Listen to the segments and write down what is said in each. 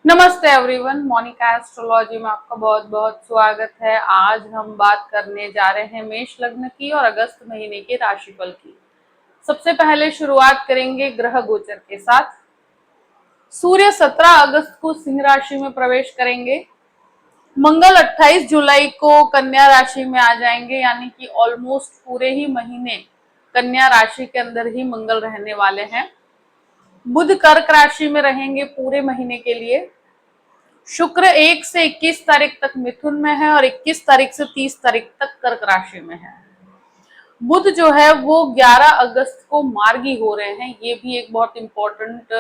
नमस्ते everyone, Monika astrology में आपका बहुत बहुत स्वागत है। आज हम बात करने जा रहे हैं मेष लग्न की और अगस्त महीने के राशिफल की। सबसे पहले शुरुआत करेंगे ग्रह गोचर के साथ। सूर्य 17 अगस्त को सिंह राशि में प्रवेश करेंगे। मंगल 28 जुलाई को कन्या राशि में आ जाएंगे, यानी कि ऑलमोस्ट पूरे ही महीने कन्या राशि के अंदर ही मंगल रहने वाले हैं। बुध कर्क राशि में रहेंगे पूरे महीने के लिए। शुक्र 1 से 21 तारीख तक मिथुन में है और 21 तारीख से 30 तारीख तक कर्क राशि में है। बुध जो है वो 11 अगस्त को मार्गी हो रहे हैं। ये भी एक बहुत इंपॉर्टेंट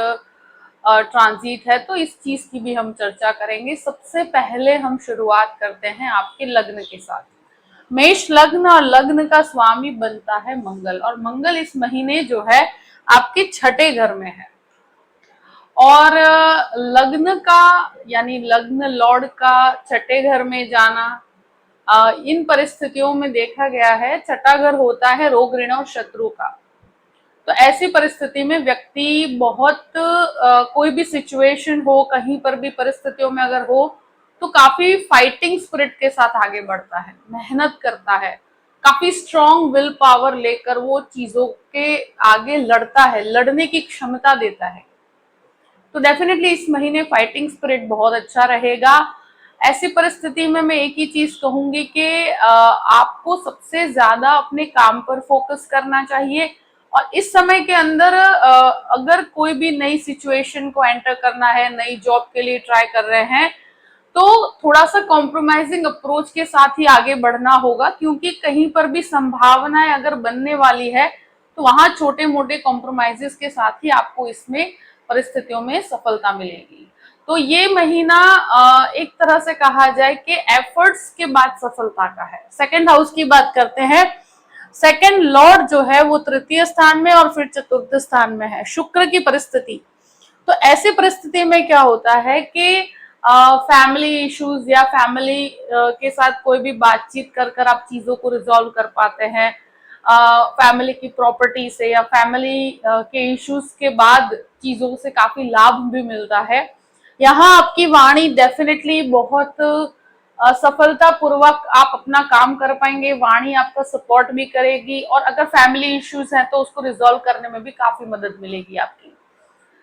ट्रांजिट है, तो इस चीज की भी हम चर्चा करेंगे। सबसे पहले हम शुरुआत करते हैं आपके लग्न के साथ। मेष लग्न और लग्न का स्वामी बनता है मंगल, और मंगल इस महीने जो है आपके छठे घर में है। और लग्न का यानी लग्न लॉर्ड का छठे घर में जाना, इन परिस्थितियों में देखा गया है छठा घर होता है रोग ऋण और शत्रु का। तो ऐसी परिस्थिति में व्यक्ति बहुत कोई भी सिचुएशन हो, कहीं पर भी परिस्थितियों में अगर हो, तो काफी फाइटिंग स्पिरिट के साथ आगे बढ़ता है, मेहनत करता है, काफी स्ट्रॉन्ग विल पावर लेकर वो चीजों के आगे लड़ता है, लड़ने की क्षमता देता है। तो डेफिनेटली इस महीने फाइटिंग स्पिरिट बहुत अच्छा रहेगा। ऐसी परिस्थिति में मैं एक ही चीज कहूंगी कि आपको सबसे ज्यादा अपने काम पर फोकस करना चाहिए। और इस समय के अंदर अगर कोई भी नई सिचुएशन को एंटर करना है, नई जॉब के लिए ट्राई कर रहे हैं, तो थोड़ा सा कॉम्प्रोमाइजिंग अप्रोच के साथ ही आगे बढ़ना होगा, क्योंकि कहीं पर भी संभावनाएं अगर बनने वाली है तो वहां छोटे मोटे कॉम्प्रोमाइजेस के साथ ही आपको इसमें परिस्थितियों में सफलता मिलेगी। तो ये महीना एक तरह से कहा जाए कि एफर्ट्स के बाद सफलता का है। सेकंड हाउस की बात करते हैं। सेकंड लॉर्ड जो है वो तृतीय स्थान में और फिर चतुर्थ स्थान में है, शुक्र की परिस्थिति। तो ऐसी परिस्थिति में क्या होता है कि फैमिली इश्यूज या फैमिली के साथ कोई भी बातचीत कर कर आप चीजों को रिजॉल्व कर पाते हैं। फैमिली की प्रॉपर्टी से या फैमिली के इश्यूज के बाद चीजों से काफी लाभ भी मिलता है। यहाँ आपकी वाणी डेफिनेटली बहुत सफलता पूर्वक आप अपना काम कर पाएंगे, वाणी आपका सपोर्ट भी करेगी, और अगर फैमिली इश्यूज हैं तो उसको रिजॉल्व करने में भी काफी मदद मिलेगी आपकी।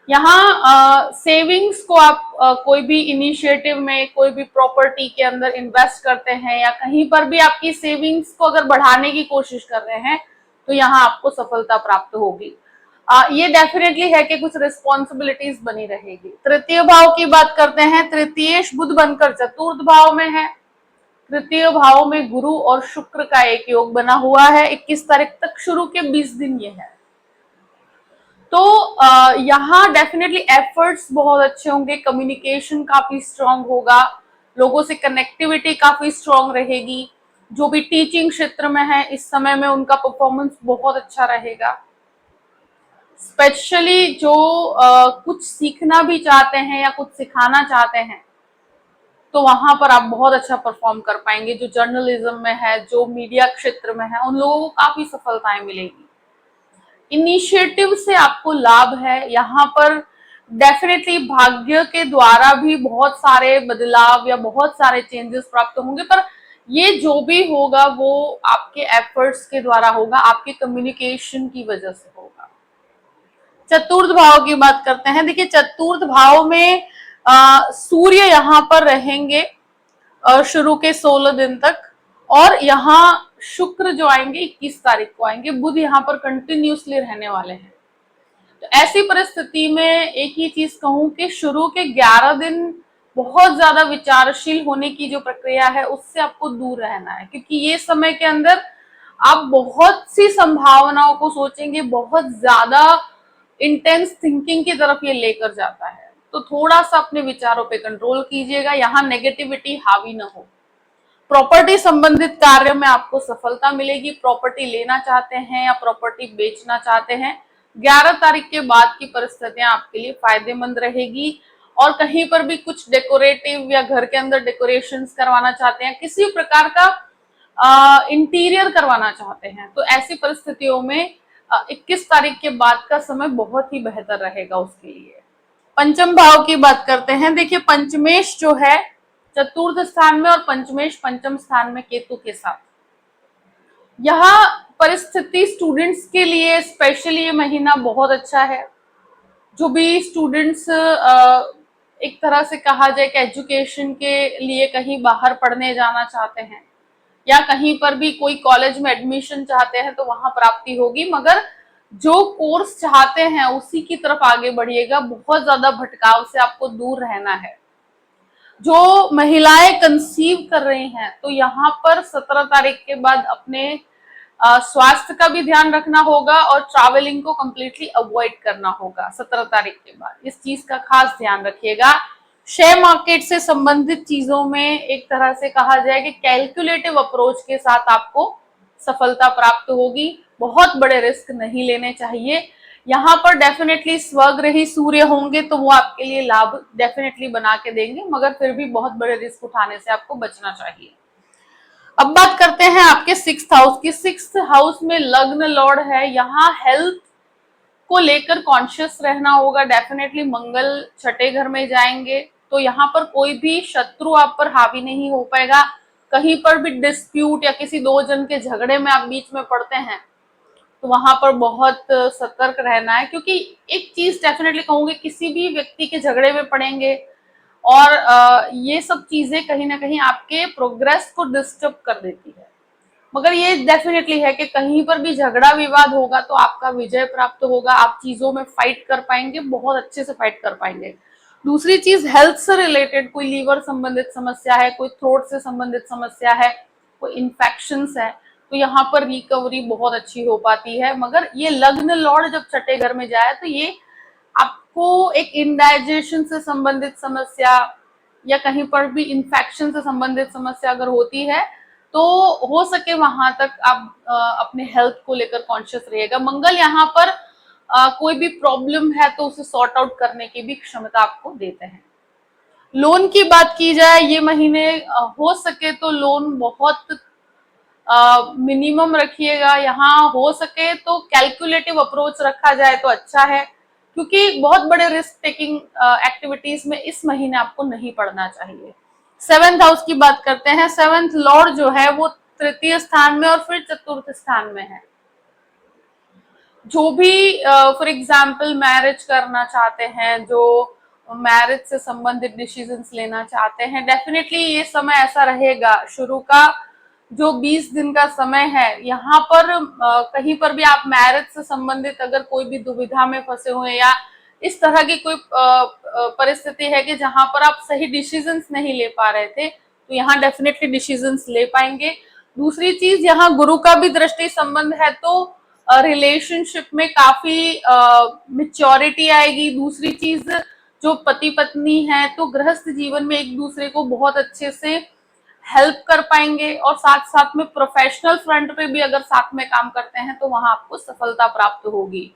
यहाँ सेविंग्स को आप कोई भी इनिशिएटिव में, कोई भी प्रॉपर्टी के अंदर इन्वेस्ट करते हैं या कहीं पर भी आपकी सेविंग्स को अगर बढ़ाने की कोशिश कर रहे हैं, तो यहाँ आपको सफलता प्राप्त होगी। ये डेफिनेटली है कि कुछ रिस्पॉन्सिबिलिटीज बनी रहेगी। तृतीय भाव की बात करते हैं। तृतीयेश बुध बनकर चतुर्थ भाव में है। तृतीय भाव में गुरु और शुक्र का एक योग बना हुआ है। 21 तारीख तक, शुरू के 20 दिन ये है। तो यहाँ डेफिनेटली एफर्ट्स बहुत अच्छे होंगे, कम्युनिकेशन काफी स्ट्रांग होगा, लोगों से कनेक्टिविटी काफी स्ट्रांग रहेगी। जो भी टीचिंग क्षेत्र में है इस समय में उनका परफॉर्मेंस बहुत अच्छा रहेगा। स्पेशली जो कुछ सीखना भी चाहते हैं या कुछ सिखाना चाहते हैं, तो वहां पर आप बहुत अच्छा परफॉर्म कर पाएंगे। जो जर्नलिज्म में है, जो मीडिया क्षेत्र में है, उन लोगों को काफी सफलताएं मिलेगी। इनिशिएटिव से आपको लाभ है। यहाँ पर डेफिनेटली भाग्य के द्वारा भी बहुत सारे बदलाव या बहुत सारे चेंजेस प्राप्त होंगे, पर ये जो भी होगा वो आपके एफर्ट्स के द्वारा होगा, आपके कम्युनिकेशन की वजह से होगा। चतुर्थ भाव की बात करते हैं। देखिए, चतुर्थ भाव में सूर्य यहाँ पर रहेंगे शुरू के 16 दिन तक, और यहाँ शुक्र जो आएंगे 21 तारीख को आएंगे। बुध यहाँ पर कंटिन्यूसली रहने वाले हैं। तो ऐसी परिस्थिति में एक ही चीज कहूं कि शुरू के 11 दिन बहुत ज्यादा विचारशील होने की जो प्रक्रिया है उससे आपको दूर रहना है, क्योंकि ये समय के अंदर आप बहुत सी संभावनाओं को सोचेंगे, बहुत ज्यादा इंटेंस थिंकिंग की तरफ ये लेकर जाता है। तो थोड़ा सा अपने विचारों पे कंट्रोल कीजिएगा, यहाँ नेगेटिविटी हावी ना हो। प्रॉपर्टी संबंधित कार्य में आपको सफलता मिलेगी। प्रॉपर्टी लेना चाहते हैं या प्रॉपर्टी बेचना चाहते हैं, 11 तारीख के बाद की परिस्थितियां आपके लिए फायदेमंद रहेगी। और कहीं पर भी कुछ डेकोरेटिव या घर के अंदर डेकोरेशंस करवाना चाहते हैं, किसी प्रकार का इंटीरियर करवाना चाहते हैं, तो ऐसी परिस्थितियों में 21 तारीख के बाद का समय बहुत ही बेहतर रहेगा उसके लिए। पंचम भाव की बात करते हैं। देखिए पंचमेश जो है चतुर्थ स्थान में और पंचमेश पंचम स्थान में केतु के साथ, यह परिस्थिति स्टूडेंट्स के लिए स्पेशली ये महीना बहुत अच्छा है। जो भी स्टूडेंट्स एक तरह से कहा जाए कि एजुकेशन के लिए कहीं बाहर पढ़ने जाना चाहते हैं या कहीं पर भी कोई कॉलेज में एडमिशन चाहते हैं तो वहां प्राप्ति होगी, मगर जो कोर्स चाहते हैं उसी की तरफ आगे बढ़िएगा। बहुत ज्यादा भटकाव से आपको दूर रहना है। जो महिलाएं कंसीव कर रही हैं तो यहाँ पर 17 तारीख के बाद अपने स्वास्थ्य का भी ध्यान रखना होगा और ट्रैवलिंग को कंप्लीटली अवॉइड करना होगा 17 तारीख के बाद। इस चीज का खास ध्यान रखिएगा। शेयर मार्केट से संबंधित चीजों में एक तरह से कहा जाए कि कैलकुलेटिव अप्रोच के साथ आपको सफलता प्राप्त होगी। बहुत बड़े रिस्क नहीं लेने चाहिए। यहाँ पर डेफिनेटली स्वग्रही सूर्य होंगे तो वो आपके लिए लाभ डेफिनेटली बना के देंगे, मगर फिर भी बहुत बड़े रिस्क उठाने से आपको बचना चाहिए। अब बात करते हैं आपके 6th हाउस की। 6th हाउस में लग्न लॉर्ड है। यहाँ हेल्थ को लेकर कॉन्शियस रहना होगा। डेफिनेटली मंगल छठे घर में जाएंगे तो यहाँ पर कोई भी शत्रु आप पर हावी नहीं हो पाएगा। कहीं पर भी डिस्प्यूट या किसी दो जन के झगड़े में आप बीच में पड़ते हैं तो वहां पर बहुत सतर्क रहना है, क्योंकि एक चीज डेफिनेटली कहूंगी, किसी भी व्यक्ति के झगड़े में पड़ेंगे और ये सब चीजें कहीं ना कहीं आपके प्रोग्रेस को डिस्टर्ब कर देती है। मगर ये डेफिनेटली है कि कहीं पर भी झगड़ा विवाद होगा तो आपका विजय प्राप्त होगा। आप चीजों में फाइट कर पाएंगे, बहुत अच्छे से फाइट कर पाएंगे। दूसरी चीज, हेल्थ से रिलेटेड कोई लीवर संबंधित समस्या है, कोई थ्रोट से संबंधित समस्या है, कोई इन्फेक्शंस है, तो यहाँ पर रिकवरी बहुत अच्छी हो पाती है। मगर ये लग्न लॉर्ड जब छठे घर में जाए तो ये आपको एक इंडाइजेशन से संबंधित समस्या या कहीं पर भी इन्फेक्शन से संबंधित समस्या अगर होती है तो हो सके वहां तक आप अपने हेल्थ को लेकर कॉन्शियस रहिएगा। मंगल यहाँ पर कोई भी प्रॉब्लम है तो उसे सॉर्ट आउट करने की भी क्षमता आपको देते हैं। लोन की बात की जाए, ये महीने हो सके तो लोन बहुत मिनिमम रखिएगा। यहाँ हो सके तो कैलकुलेटिव अप्रोच रखा जाए तो अच्छा है, क्योंकि बहुत बड़े रिस्क टेकिंग एक्टिविटीज में इस महीने आपको नहीं पड़ना चाहिए। 7th हाउस की बात करते हैं। 7th लॉर्ड जो है वो तृतीय स्थान में और फिर चतुर्थ स्थान में है। जो भी फॉर एग्जाम्पल मैरिज करना चाहते हैं, जो मैरिज से संबंधित डिसीजंस लेना चाहते हैं, डेफिनेटली ये समय ऐसा रहेगा। शुरू का जो 20 दिन का समय है, यहाँ पर कहीं पर भी आप मैरिज से संबंधित अगर कोई भी दुविधा में फंसे हुए या इस तरह की कोई परिस्थिति है कि जहां पर आप सही डिसीजंस नहीं ले पा रहे थे, तो यहाँ डेफिनेटली डिसीजंस ले पाएंगे। दूसरी चीज, यहाँ गुरु का भी दृष्टि संबंध है तो रिलेशनशिप में काफी मेच्योरिटी आएगी। दूसरी चीज, जो पति पत्नी है तो गृहस्थ जीवन में एक दूसरे को बहुत अच्छे से हेल्प कर पाएंगे और साथ साथ में प्रोफेशनल फ्रंट पे भी अगर साथ में काम करते हैं तो वहां आपको सफलता प्राप्त होगी।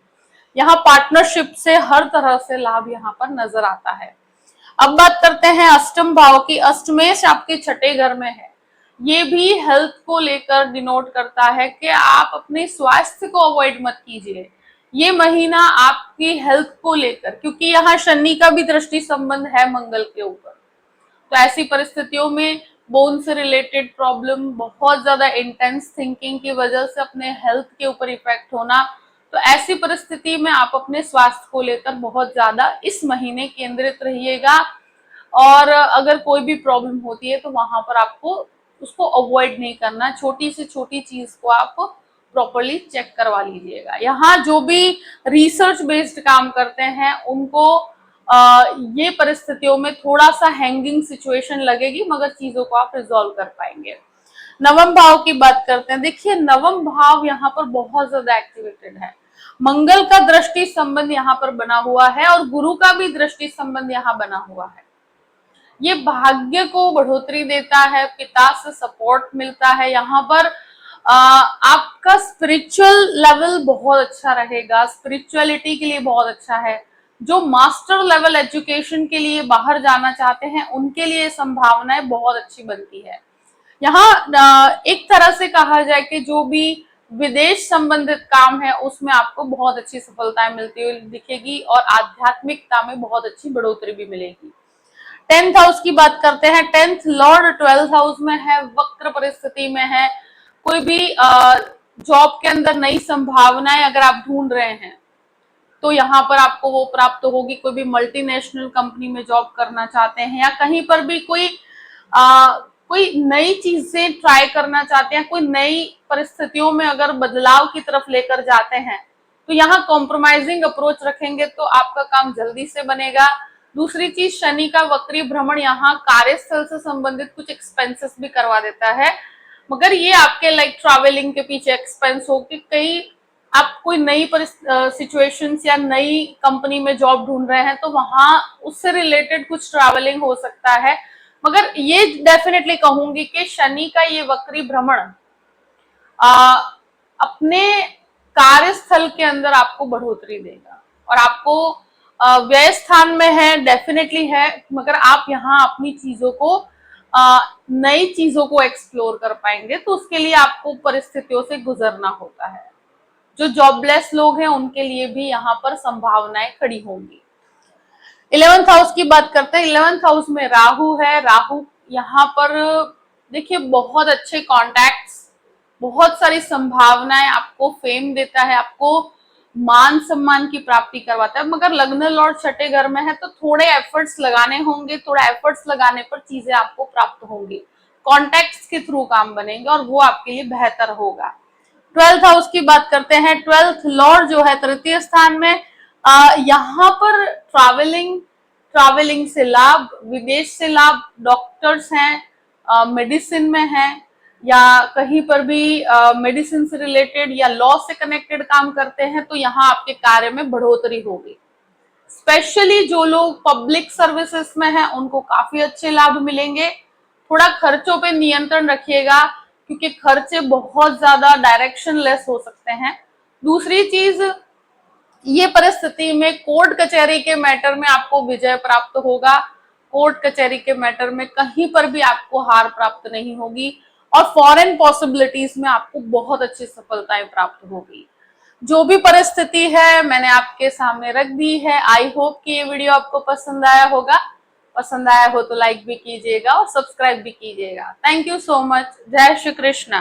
यहाँ पार्टनरशिप से हर तरह से लाभ यहाँ पर नजर आता है। अब बात करते हैं अष्टम भाव की। अष्टमेश आपके छठे घर में है। ये भी हेल्थ को लेकर डिनोट करता है कि आप अपने स्वास्थ्य को अवॉइड मत कीजिए। ये महीना आपकी हेल्थ को लेकर, क्योंकि यहाँ शनि का भी दृष्टि संबंध है मंगल के ऊपर, तो ऐसी परिस्थितियों में बोन से रिलेटेड प्रॉब्लम, बहुत ज्यादा इंटेंस थिंकिंग की वजह से अपने हेल्थ के ऊपर इफेक्ट होना, तो ऐसी परिस्थिति में आप अपने स्वास्थ्य को लेकर बहुत ज्यादा इस महीने केंद्रित रहिएगा। और अगर कोई भी प्रॉब्लम होती है तो वहां पर आपको उसको अवॉइड नहीं करना। छोटी से छोटी चीज को आप प्रॉपरली चेक करवा लीजिएगा। यहाँ जो भी रिसर्च बेस्ड काम करते हैं उनको ये परिस्थितियों में थोड़ा सा हैंगिंग सिचुएशन लगेगी, मगर चीजों को आप रिजॉल्व कर पाएंगे। नवम भाव की बात करते हैं। देखिए नवम भाव यहाँ पर बहुत ज्यादा एक्टिवेटेड है। मंगल का दृष्टि संबंध यहाँ पर बना हुआ है और गुरु का भी दृष्टि संबंध यहाँ बना हुआ है। ये भाग्य को बढ़ोतरी देता है, पिता से सपोर्ट मिलता है। यहाँ पर आपका स्पिरिचुअल लेवल बहुत अच्छा रहेगा, स्पिरिचुअलिटी के लिए बहुत अच्छा है। जो मास्टर लेवल एजुकेशन के लिए बाहर जाना चाहते हैं उनके लिए संभावनाएं बहुत अच्छी बनती है। यहाँ एक तरह से कहा जाए कि जो भी विदेश संबंधित काम है उसमें आपको बहुत अच्छी सफलताएं मिलती हुई दिखेगी और आध्यात्मिकता में बहुत अच्छी बढ़ोतरी भी मिलेगी। 10th हाउस की बात करते हैं। 10th लॉर्ड 12th हाउस में है, वक्र परिस्थिति में है। कोई भी जॉब के अंदर नई संभावनाएं अगर आप ढूंढ रहे हैं तो यहाँ पर आपको वो प्राप्त होगी। कोई भी मल्टीनेशनल कंपनी में जॉब करना चाहते हैं या कहीं पर भी कोई नई चीजें ट्राई करना चाहते हैं, कोई नई परिस्थितियों में अगर बदलाव की तरफ लेकर जाते हैं तो यहाँ कॉम्प्रोमाइजिंग अप्रोच रखेंगे तो आपका काम जल्दी से बनेगा। दूसरी चीज, शनि का वक्री भ्रमण यहाँ कार्यस्थल से संबंधित कुछ एक्सपेंसेस भी करवा देता है, मगर ये आपके लाइक ट्रैवलिंग के पीछे एक्सपेंस हो कि कहीं आप कोई नई सिचुएशंस या नई कंपनी में जॉब ढूंढ रहे हैं तो वहां उससे रिलेटेड कुछ ट्रैवलिंग हो सकता है। मगर ये डेफिनेटली कहूंगी कि शनि का ये वक्री भ्रमण अपने कार्यस्थल के अंदर आपको बढ़ोतरी देगा और आपको व्यय स्थान में है, डेफिनेटली है, मगर आप यहाँ अपनी चीजों को नई चीजों को एक्सप्लोर कर पाएंगे तो उसके लिए आपको परिस्थितियों से गुजरना होता है। जो जॉबलेस लोग हैं उनके लिए भी यहाँ पर संभावनाएं खड़ी होंगी। 11th हाउस की बात करते हैं। 11th हाउस में राहु है। राहु यहाँ पर देखिए बहुत अच्छे कॉन्टैक्ट्स, बहुत सारी संभावनाएं, आपको फेम देता है, आपको मान सम्मान की प्राप्ति करवाता है, मगर लग्न लॉर्ड छठे घर में है तो थोड़े एफर्ट्स लगाने होंगे। थोड़ा एफर्ट्स लगाने पर चीजें आपको प्राप्त होंगी, कॉन्टैक्ट्स के थ्रू काम बनेंगे और वो आपके लिए बेहतर होगा। 12th हाउस की बात करते हैं। 12th लॉर्ड जो है तृतीय स्थान में, यहाँ पर ट्रैवलिंग से लाभ, विदेश से लाभ, डॉक्टर्स हैं, मेडिसिन में हैं या कहीं पर भी मेडिसिन से रिलेटेड या लॉ से कनेक्टेड काम करते हैं तो यहाँ आपके कार्य में बढ़ोतरी होगी। स्पेशली जो लोग पब्लिक सर्विसेज में हैं उनको काफी अच्छे लाभ मिलेंगे। थोड़ा खर्चों पे नियंत्रण रखिएगा क्योंकि खर्चे बहुत ज्यादा डायरेक्शन लेस हो सकते हैं। दूसरी चीज, ये परिस्थिति में कोर्ट कचहरी के मैटर में आपको विजय प्राप्त होगा। कोर्ट कचहरी के मैटर में कहीं पर भी आपको हार प्राप्त नहीं होगी और फॉरेन पॉसिबिलिटीज में आपको बहुत अच्छी सफलताएं प्राप्त होगी। जो भी परिस्थिति है मैंने आपके सामने रख दी है। आई होप कि ये वीडियो आपको पसंद आया होगा। पसंद आया हो तो लाइक भी कीजिएगा और सब्सक्राइब भी कीजिएगा। Thank you so much. जय श्री कृष्णा।